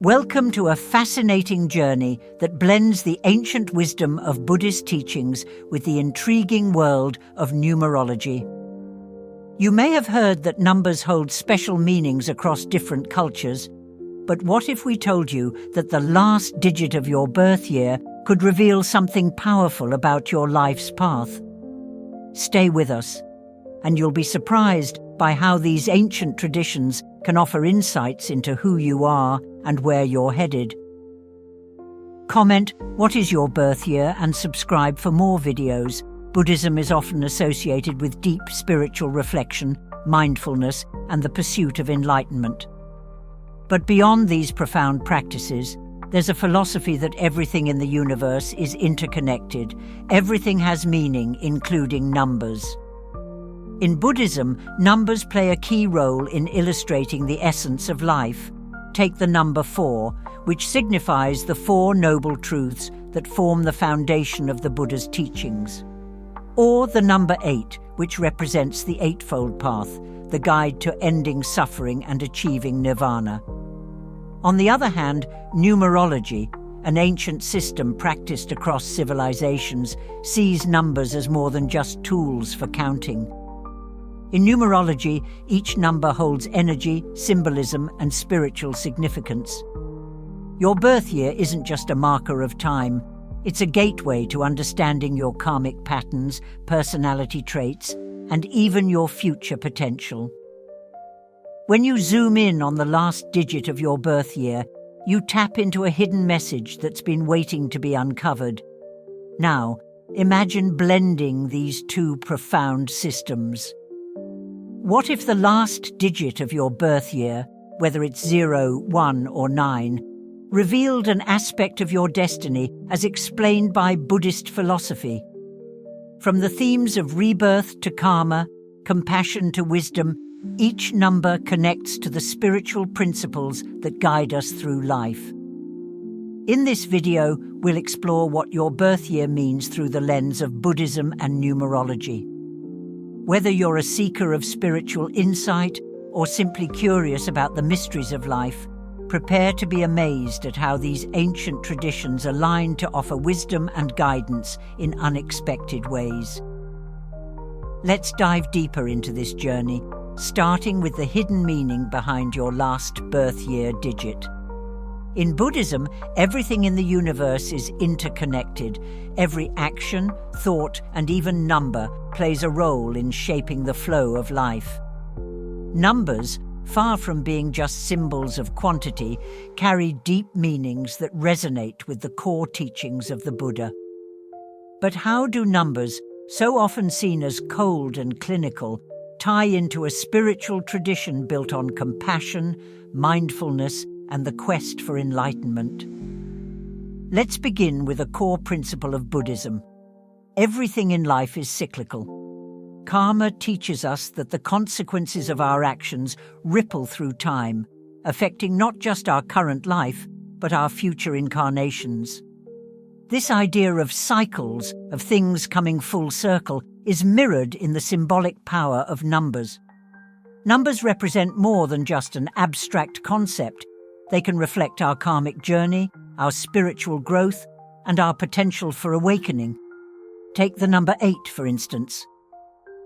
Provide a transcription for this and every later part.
Welcome to a fascinating journey that blends the ancient wisdom of Buddhist teachings with the intriguing world of numerology. You may have heard that numbers hold special meanings across different cultures, but what if we told you that the last digit of your birth year could reveal something powerful about your life's path? Stay with us, and you'll be surprised by how these ancient traditions can offer insights into who you are and where you're headed. Comment what is your birth year and subscribe for more videos. Buddhism is often associated with deep spiritual reflection, mindfulness, and the pursuit of enlightenment. But beyond these profound practices, there's a philosophy that everything in the universe is interconnected. Everything has meaning, including numbers. In Buddhism, numbers play a key role in illustrating the essence of life. Take the number 4, which signifies the 4 noble truths that form the foundation of the Buddha's teachings. Or the number 8, which represents the Eightfold Path, the guide to ending suffering and achieving nirvana. On the other hand, numerology, an ancient system practiced across civilizations, sees numbers as more than just tools for counting. In numerology, each number holds energy, symbolism, and spiritual significance. Your birth year isn't just a marker of time. It's a gateway to understanding your karmic patterns, personality traits, and even your future potential. When you zoom in on the last digit of your birth year, you tap into a hidden message that's been waiting to be uncovered. Now, imagine blending these two profound systems. What if the last digit of your birth year, whether it's 0, 1, or 9, revealed an aspect of your destiny as explained by Buddhist philosophy? From the themes of rebirth to karma, compassion to wisdom, each number connects to the spiritual principles that guide us through life. In this video, we'll explore what your birth year means through the lens of Buddhism and numerology. Whether you're a seeker of spiritual insight or simply curious about the mysteries of life, prepare to be amazed at how these ancient traditions align to offer wisdom and guidance in unexpected ways. Let's dive deeper into this journey, starting with the hidden meaning behind your last birth year digit. In Buddhism, everything in the universe is interconnected. Every action, thought, and even number plays a role in shaping the flow of life. Numbers, far from being just symbols of quantity, carry deep meanings that resonate with the core teachings of the Buddha. But how do numbers, so often seen as cold and clinical, tie into a spiritual tradition built on compassion, mindfulness, and the quest for enlightenment? Let's begin with a core principle of Buddhism. Everything in life is cyclical. Karma teaches us that the consequences of our actions ripple through time, affecting not just our current life, but our future incarnations. This idea of cycles, of things coming full circle, is mirrored in the symbolic power of numbers. Numbers represent more than just an abstract concept. They can reflect our karmic journey, our spiritual growth, and our potential for awakening. Take the number 8, for instance.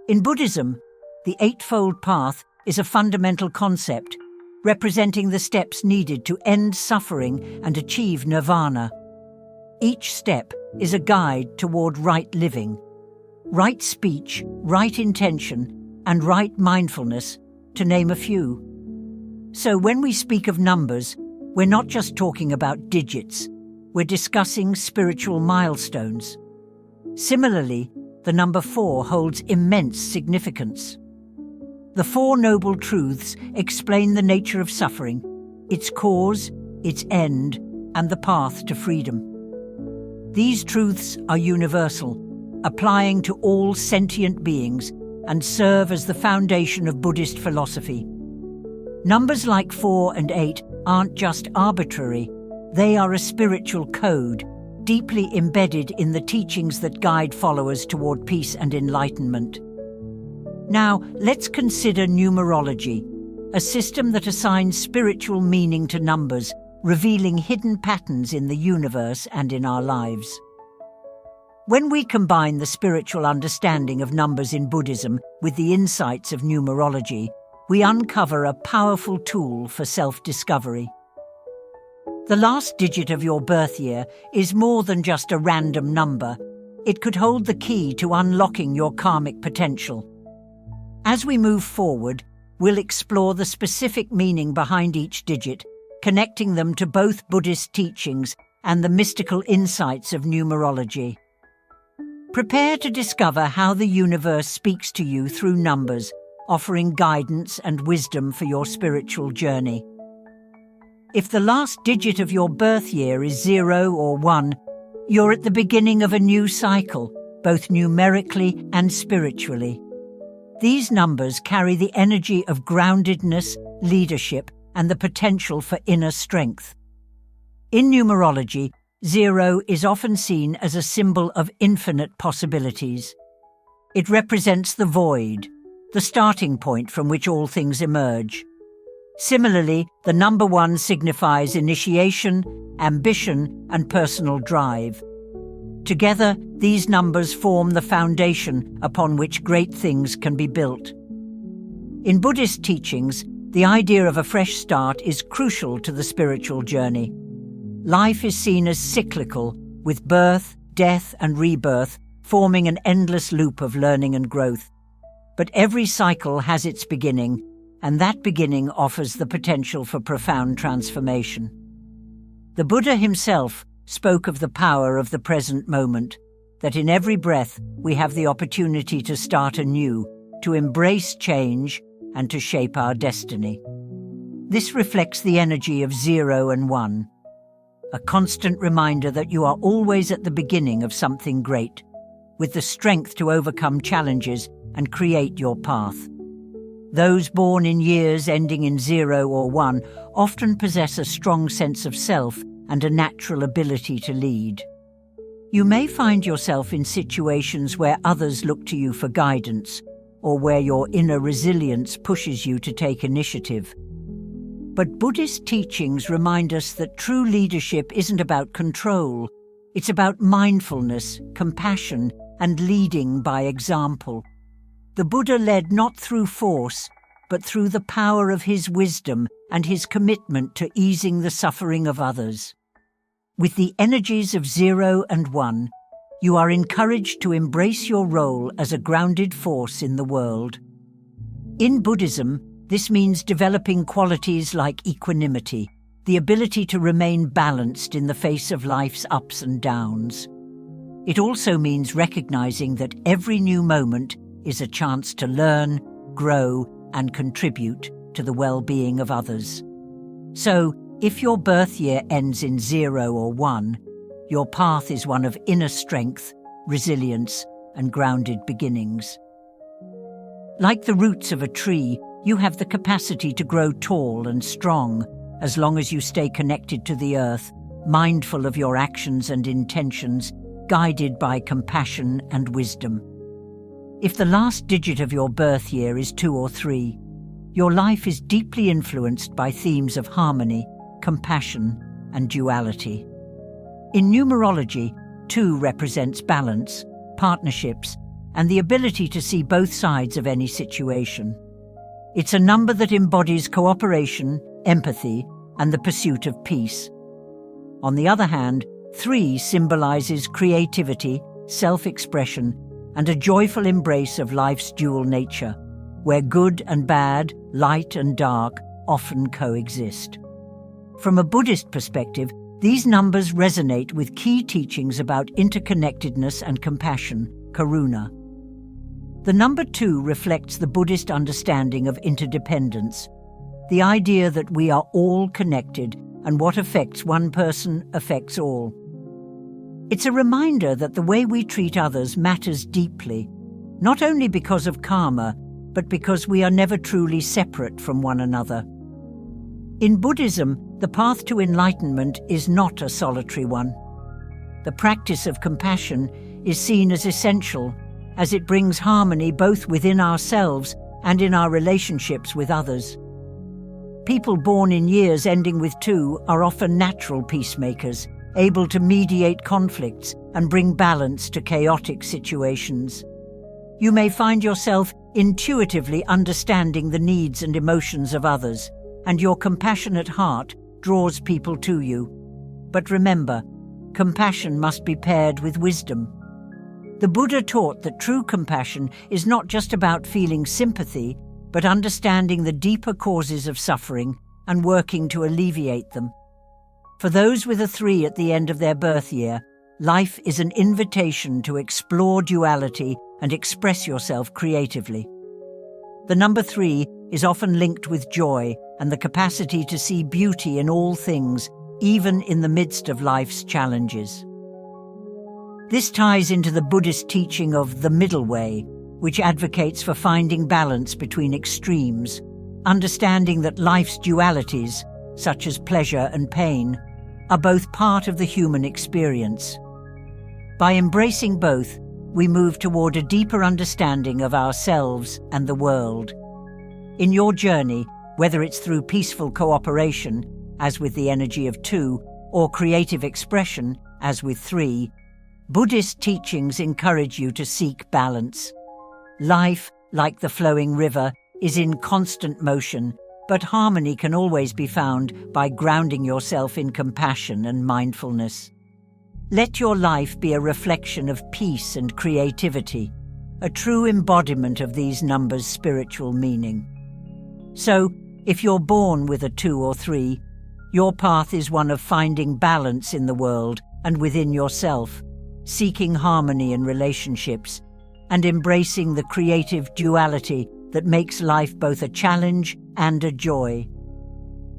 In Buddhism, the Eightfold Path is a fundamental concept, representing the steps needed to end suffering and achieve nirvana. Each step is a guide toward right living, right speech, right intention, and right mindfulness, to name a few. So when we speak of numbers, we're not just talking about digits, we're discussing spiritual milestones. Similarly, the number 4 holds immense significance. The 4 noble truths explain the nature of suffering, its cause, its end, and the path to freedom. These truths are universal, applying to all sentient beings, and serve as the foundation of Buddhist philosophy. Numbers like 4 and 8 aren't just arbitrary, they are a spiritual code, deeply embedded in the teachings that guide followers toward peace and enlightenment. Now, let's consider numerology, a system that assigns spiritual meaning to numbers, revealing hidden patterns in the universe and in our lives. When we combine the spiritual understanding of numbers in Buddhism with the insights of numerology, we uncover a powerful tool for self-discovery. The last digit of your birth year is more than just a random number. It could hold the key to unlocking your karmic potential. As we move forward, we'll explore the specific meaning behind each digit, connecting them to both Buddhist teachings and the mystical insights of numerology. Prepare to discover how the universe speaks to you through numbers, offering guidance and wisdom for your spiritual journey. If the last digit of your birth year is 0 or 1, you're at the beginning of a new cycle, both numerically and spiritually. These numbers carry the energy of groundedness, leadership, and the potential for inner strength. In numerology, 0 is often seen as a symbol of infinite possibilities. It represents the void, the starting point from which all things emerge. Similarly, the number 1 signifies initiation, ambition, and personal drive. Together, these numbers form the foundation upon which great things can be built. In Buddhist teachings, the idea of a fresh start is crucial to the spiritual journey. Life is seen as cyclical, with birth, death, and rebirth forming an endless loop of learning and growth. But every cycle has its beginning, and that beginning offers the potential for profound transformation. The Buddha himself spoke of the power of the present moment, that in every breath we have the opportunity to start anew, to embrace change, and to shape our destiny. This reflects the energy of 0 and 1, a constant reminder that you are always at the beginning of something great, with the strength to overcome challenges and create your path. Those born in years ending in 0 or 1 often possess a strong sense of self and a natural ability to lead. You may find yourself in situations where others look to you for guidance, or where your inner resilience pushes you to take initiative. But Buddhist teachings remind us that true leadership isn't about control. It's about mindfulness, compassion, and leading by example. The Buddha led not through force, but through the power of his wisdom and his commitment to easing the suffering of others. With the energies of 0 and 1, you are encouraged to embrace your role as a grounded force in the world. In Buddhism, this means developing qualities like equanimity, the ability to remain balanced in the face of life's ups and downs. It also means recognizing that every new moment is a chance to learn, grow, and contribute to the well-being of others. So, if your birth year ends in 0 or 1, your path is one of inner strength, resilience, and grounded beginnings. Like the roots of a tree, you have the capacity to grow tall and strong as long as you stay connected to the earth, mindful of your actions and intentions, guided by compassion and wisdom. If the last digit of your birth year is 2 or 3, your life is deeply influenced by themes of harmony, compassion, and duality. In numerology, 2 represents balance, partnerships, and the ability to see both sides of any situation. It's a number that embodies cooperation, empathy, and the pursuit of peace. On the other hand, 3 symbolizes creativity, self-expression, and a joyful embrace of life's dual nature, where good and bad, light and dark, often coexist. From a Buddhist perspective, these numbers resonate with key teachings about interconnectedness and compassion, karuna. The number 2 reflects the Buddhist understanding of interdependence, the idea that we are all connected and what affects one person affects all. It's a reminder that the way we treat others matters deeply, not only because of karma, but because we are never truly separate from one another. In Buddhism, the path to enlightenment is not a solitary one. The practice of compassion is seen as essential, as it brings harmony both within ourselves and in our relationships with others. People born in years ending with 2 are often natural peacemakers, able to mediate conflicts and bring balance to chaotic situations. You may find yourself intuitively understanding the needs and emotions of others, and your compassionate heart draws people to you. But remember, compassion must be paired with wisdom. The Buddha taught that true compassion is not just about feeling sympathy, but understanding the deeper causes of suffering and working to alleviate them. For those with a 3 at the end of their birth year, life is an invitation to explore duality and express yourself creatively. The number 3 is often linked with joy and the capacity to see beauty in all things, even in the midst of life's challenges. This ties into the Buddhist teaching of the middle way, which advocates for finding balance between extremes, understanding that life's dualities, such as pleasure and pain, are both part of the human experience. By embracing both, we move toward a deeper understanding of ourselves and the world. In your journey, whether it's through peaceful cooperation, as with the energy of 2, or creative expression, as with 3, Buddhist teachings encourage you to seek balance. Life, like the flowing river, is in constant motion, but harmony can always be found by grounding yourself in compassion and mindfulness. Let your life be a reflection of peace and creativity, a true embodiment of these numbers' spiritual meaning. So, if you're born with a 2 or 3, your path is one of finding balance in the world and within yourself, seeking harmony in relationships, and embracing the creative duality that makes life both a challenge and a joy.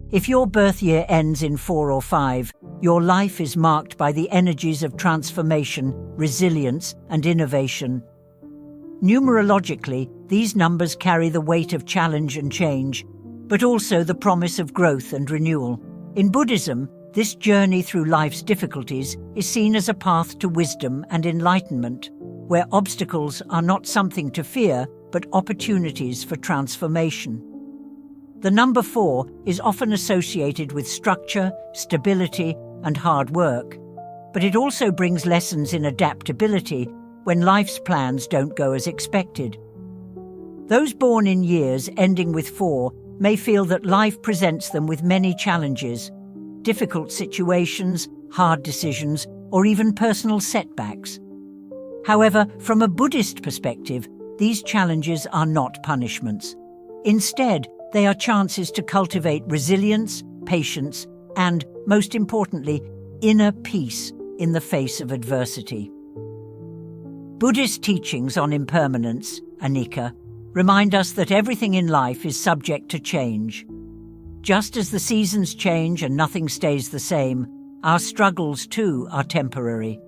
If your birth year ends in 4 or 5, your life is marked by the energies of transformation, resilience, and innovation. Numerologically, these numbers carry the weight of challenge and change, but also the promise of growth and renewal. In Buddhism, this journey through life's difficulties is seen as a path to wisdom and enlightenment, where obstacles are not something to fear, but opportunities for transformation. The number 4 is often associated with structure, stability, and hard work, but it also brings lessons in adaptability when life's plans don't go as expected. Those born in years ending with 4 may feel that life presents them with many challenges, difficult situations, hard decisions, or even personal setbacks. However, from a Buddhist perspective, these challenges are not punishments. Instead, they are chances to cultivate resilience, patience, and, most importantly, inner peace in the face of adversity. Buddhist teachings on impermanence, anicca, remind us that everything in life is subject to change. Just as the seasons change and nothing stays the same, our struggles too are temporary.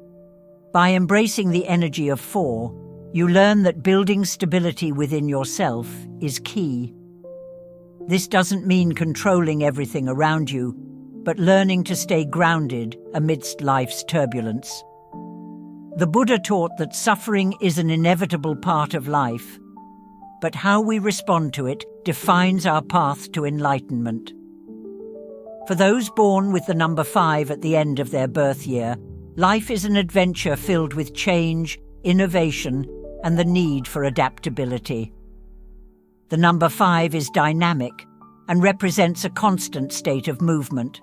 By embracing the energy of 4, you learn that building stability within yourself is key. This doesn't mean controlling everything around you, but learning to stay grounded amidst life's turbulence. The Buddha taught that suffering is an inevitable part of life, but how we respond to it defines our path to enlightenment. For those born with the number 5 at the end of their birth year, life is an adventure filled with change, innovation, and the need for adaptability. The number 5 is dynamic and represents a constant state of movement.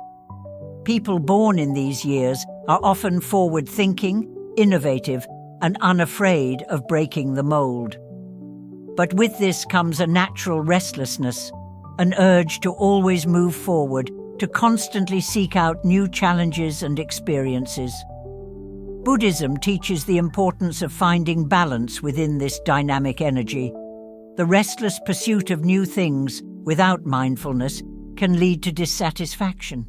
People born in these years are often forward-thinking, innovative, and unafraid of breaking the mold. But with this comes a natural restlessness, an urge to always move forward, to constantly seek out new challenges and experiences. Buddhism teaches the importance of finding balance within this dynamic energy. The restless pursuit of new things without mindfulness can lead to dissatisfaction.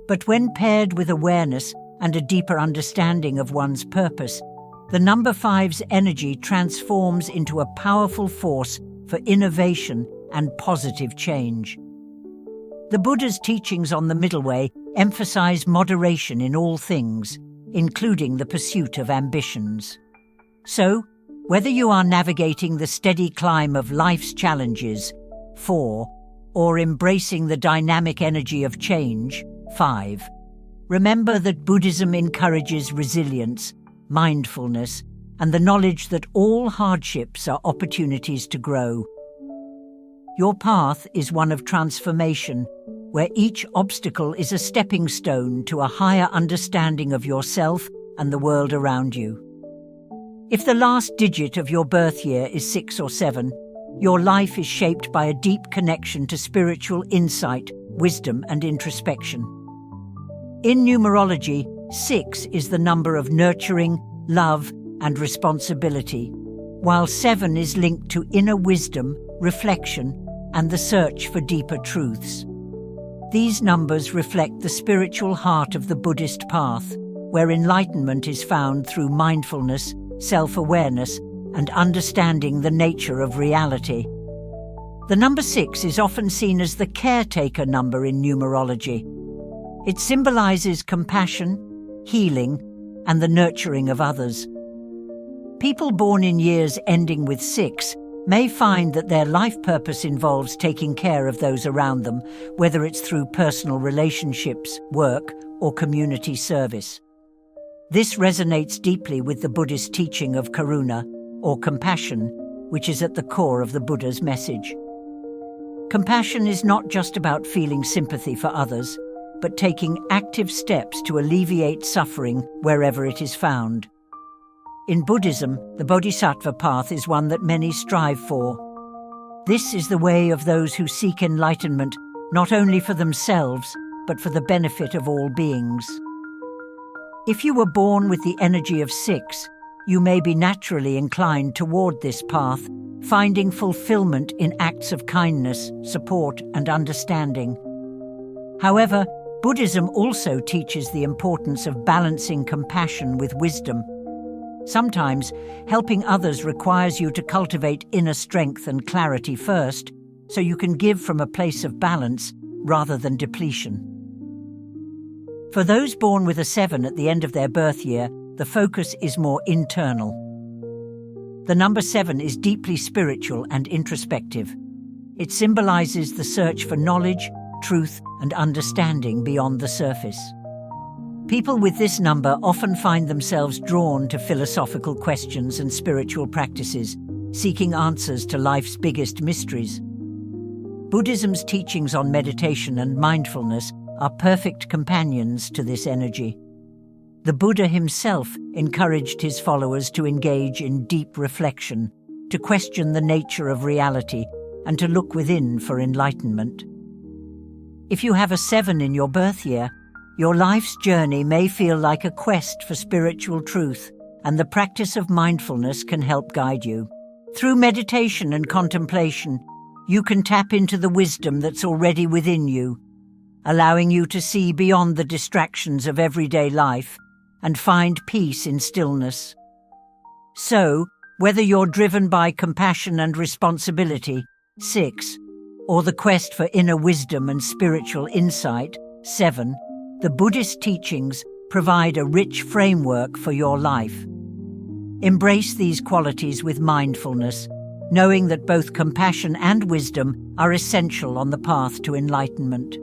But when paired with awareness and a deeper understanding of one's purpose, the number 5's energy transforms into a powerful force for innovation and positive change. The Buddha's teachings on the middle way emphasize moderation in all things, including the pursuit of ambitions. So, whether you are navigating the steady climb of life's challenges, 4, or embracing the dynamic energy of change, 5. Remember that Buddhism encourages resilience, mindfulness, and the knowledge that all hardships are opportunities to grow. Your path is one of transformation, where each obstacle is a stepping stone to a higher understanding of yourself and the world around you. If the last digit of your birth year is 6 or 7, your life is shaped by a deep connection to spiritual insight, wisdom, and introspection. In numerology, 6 is the number of nurturing, love, and responsibility, while 7 is linked to inner wisdom, reflection, and the search for deeper truths. These numbers reflect the spiritual heart of the Buddhist path, where enlightenment is found through mindfulness, self-awareness, and understanding the nature of reality. The number 6 is often seen as the caretaker number in numerology. It symbolizes compassion, healing, and the nurturing of others. People born in years ending with 6 may find that their life purpose involves taking care of those around them, whether it's through personal relationships, work, or community service. This resonates deeply with the Buddhist teaching of karuna, or compassion, which is at the core of the Buddha's message. Compassion is not just about feeling sympathy for others, but taking active steps to alleviate suffering wherever it is found. In Buddhism, the Bodhisattva path is one that many strive for. This is the way of those who seek enlightenment not only for themselves, but for the benefit of all beings. If you were born with the energy of 6, you may be naturally inclined toward this path, finding fulfillment in acts of kindness, support, and understanding. However, Buddhism also teaches the importance of balancing compassion with wisdom. Sometimes, helping others requires you to cultivate inner strength and clarity first, so you can give from a place of balance rather than depletion. For those born with a 7 at the end of their birth year, the focus is more internal. The number 7 is deeply spiritual and introspective. It symbolizes the search for knowledge, truth, and understanding beyond the surface. People with this number often find themselves drawn to philosophical questions and spiritual practices, seeking answers to life's biggest mysteries. Buddhism's teachings on meditation and mindfulness are perfect companions to this energy. The Buddha himself encouraged his followers to engage in deep reflection, to question the nature of reality, and to look within for enlightenment. If you have a 7 in your birth year, your life's journey may feel like a quest for spiritual truth, and the practice of mindfulness can help guide you. Through meditation and contemplation, you can tap into the wisdom that's already within you, allowing you to see beyond the distractions of everyday life and find peace in stillness. So, whether you're driven by compassion and responsibility, 6, or the quest for inner wisdom and spiritual insight, 7, the Buddhist teachings provide a rich framework for your life. Embrace these qualities with mindfulness, knowing that both compassion and wisdom are essential on the path to enlightenment.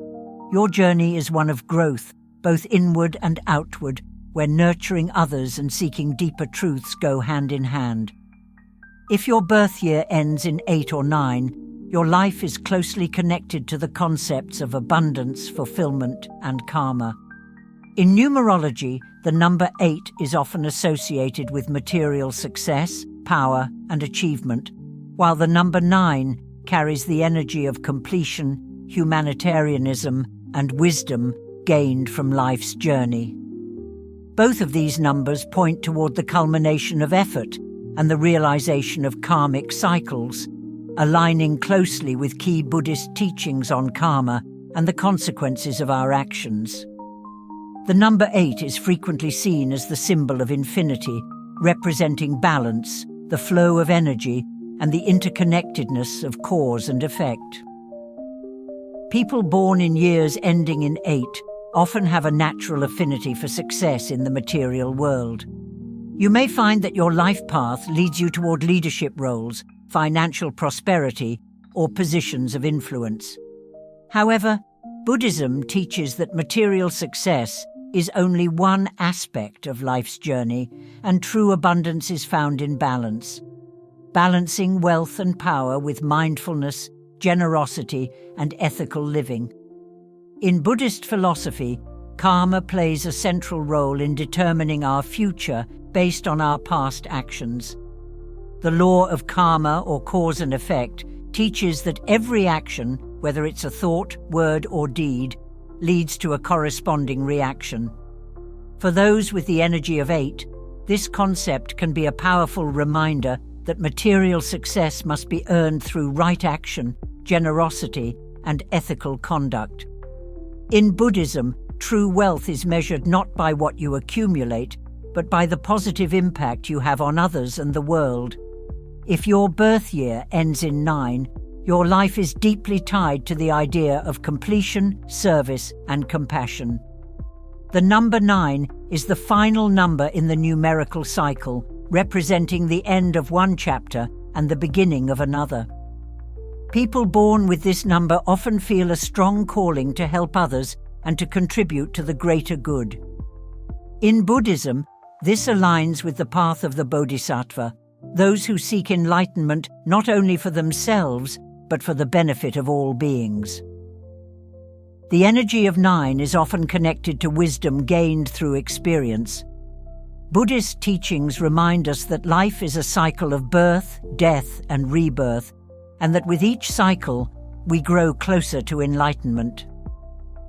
Your journey is one of growth, both inward and outward, where nurturing others and seeking deeper truths go hand in hand. If your birth year ends in 8 or 9, your life is closely connected to the concepts of abundance, fulfillment, and karma. In numerology, the number 8 is often associated with material success, power, and achievement, while the number 9 carries the energy of completion, humanitarianism, and wisdom gained from life's journey. Both of these numbers point toward the culmination of effort and the realization of karmic cycles, aligning closely with key Buddhist teachings on karma and the consequences of our actions. The number 8 is frequently seen as the symbol of infinity, representing balance, the flow of energy, and the interconnectedness of cause and effect. People born in years ending in 8 often have a natural affinity for success in the material world. You may find that your life path leads you toward leadership roles, financial prosperity, or positions of influence. However, Buddhism teaches that material success is only one aspect of life's journey, and true abundance is found in balance. Balancing wealth and power with mindfulness, generosity, and ethical living. In Buddhist philosophy, karma plays a central role in determining our future based on our past actions. The law of karma, or cause and effect, teaches that every action, whether it's a thought, word, or deed, leads to a corresponding reaction. For those with the energy of 8, this concept can be a powerful reminder that material success must be earned through right action, generosity, and ethical conduct. In Buddhism, true wealth is measured not by what you accumulate, but by the positive impact you have on others and the world. If your birth year ends in 9, your life is deeply tied to the idea of completion, service, and compassion. The number 9 is the final number in the numerical cycle, representing the end of one chapter and the beginning of another. People born with this number often feel a strong calling to help others and to contribute to the greater good. In Buddhism, this aligns with the path of the Bodhisattva, those who seek enlightenment not only for themselves, but for the benefit of all beings. The energy of 9 is often connected to wisdom gained through experience. Buddhist teachings remind us that life is a cycle of birth, death, and rebirth, and that with each cycle, we grow closer to enlightenment.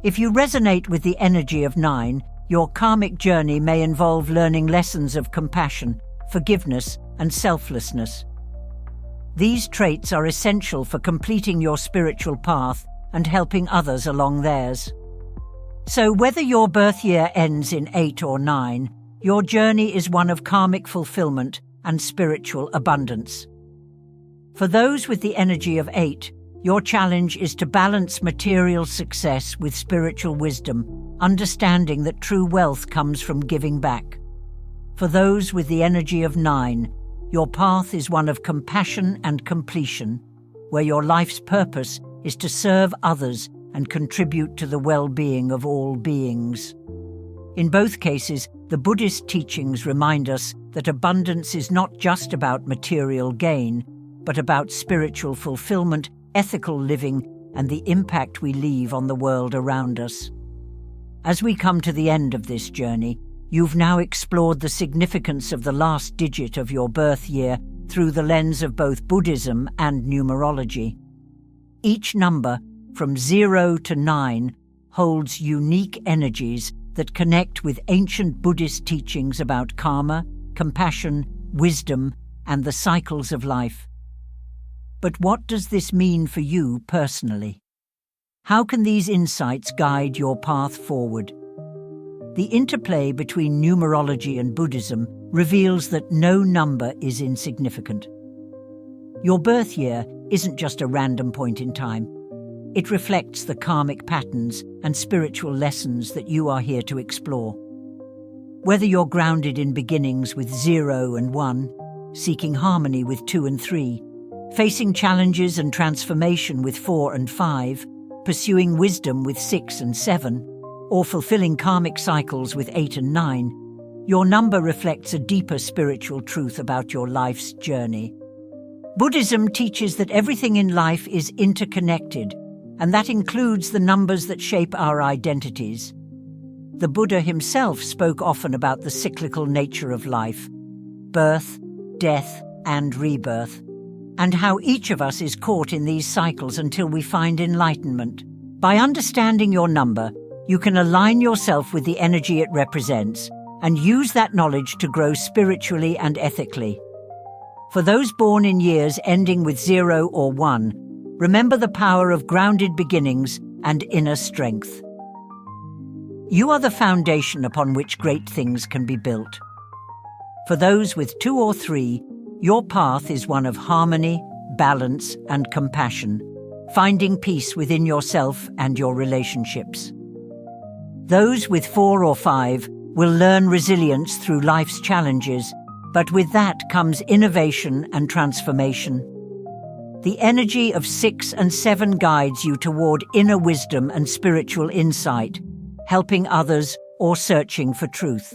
If you resonate with the energy of 9, your karmic journey may involve learning lessons of compassion, forgiveness, and selflessness. These traits are essential for completing your spiritual path and helping others along theirs. So whether your birth year ends in 8 or 9, your journey is one of karmic fulfillment and spiritual abundance. For those with the energy of 8, your challenge is to balance material success with spiritual wisdom, understanding that true wealth comes from giving back. For those with the energy of 9, your path is one of compassion and completion, where your life's purpose is to serve others and contribute to the well-being of all beings. In both cases, the Buddhist teachings remind us that abundance is not just about material gain, but about spiritual fulfillment, ethical living, and the impact we leave on the world around us. As we come to the end of this journey, you've now explored the significance of the last digit of your birth year through the lens of both Buddhism and numerology. Each number, from 0 to 9, holds unique energies that connect with ancient Buddhist teachings about karma, compassion, wisdom, and the cycles of life. But what does this mean for you personally? How can these insights guide your path forward? The interplay between numerology and Buddhism reveals that no number is insignificant. Your birth year isn't just a random point in time. It reflects the karmic patterns and spiritual lessons that you are here to explore. Whether you're grounded in beginnings with 0 and 1, seeking harmony with 2 and 3, facing challenges and transformation with 4 and 5, pursuing wisdom with 6 and 7, or fulfilling karmic cycles with 8 and 9, your number reflects a deeper spiritual truth about your life's journey. Buddhism teaches that everything in life is interconnected, and that includes the numbers that shape our identities. The Buddha himself spoke often about the cyclical nature of life, birth, death, and rebirth, and how each of us is caught in these cycles until we find enlightenment. By understanding your number, you can align yourself with the energy it represents and use that knowledge to grow spiritually and ethically. For those born in years ending with 0 or 1, remember the power of grounded beginnings and inner strength. You are the foundation upon which great things can be built. For those with 2 or 3, your path is one of harmony, balance, and compassion, finding peace within yourself and your relationships. Those with 4 or 5 will learn resilience through life's challenges, but with that comes innovation and transformation. The energy of 6 and 7 guides you toward inner wisdom and spiritual insight, helping others or searching for truth.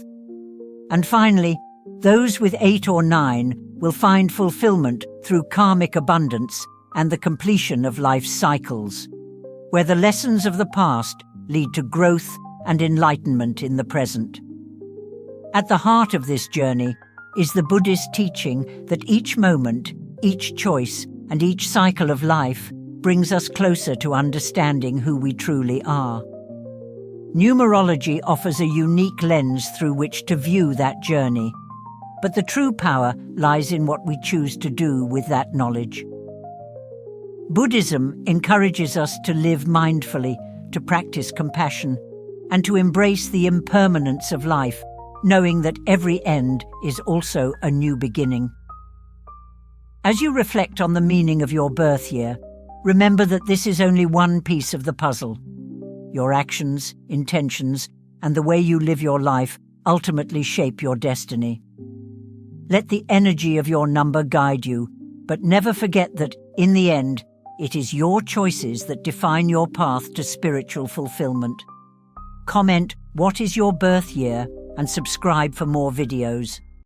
And finally, those with 8 or 9 will find fulfillment through karmic abundance and the completion of life's cycles, where the lessons of the past lead to growth and enlightenment in the present. At the heart of this journey is the Buddhist teaching that each moment, each choice, and each cycle of life brings us closer to understanding who we truly are. Numerology offers a unique lens through which to view that journey, but the true power lies in what we choose to do with that knowledge. Buddhism encourages us to live mindfully, to practice compassion, and to embrace the impermanence of life, knowing that every end is also a new beginning. As you reflect on the meaning of your birth year, remember that this is only one piece of the puzzle. Your actions, intentions, and the way you live your life ultimately shape your destiny. Let the energy of your number guide you, but never forget that, in the end, it is your choices that define your path to spiritual fulfillment. Comment, "What is your birth year?" and subscribe for more videos.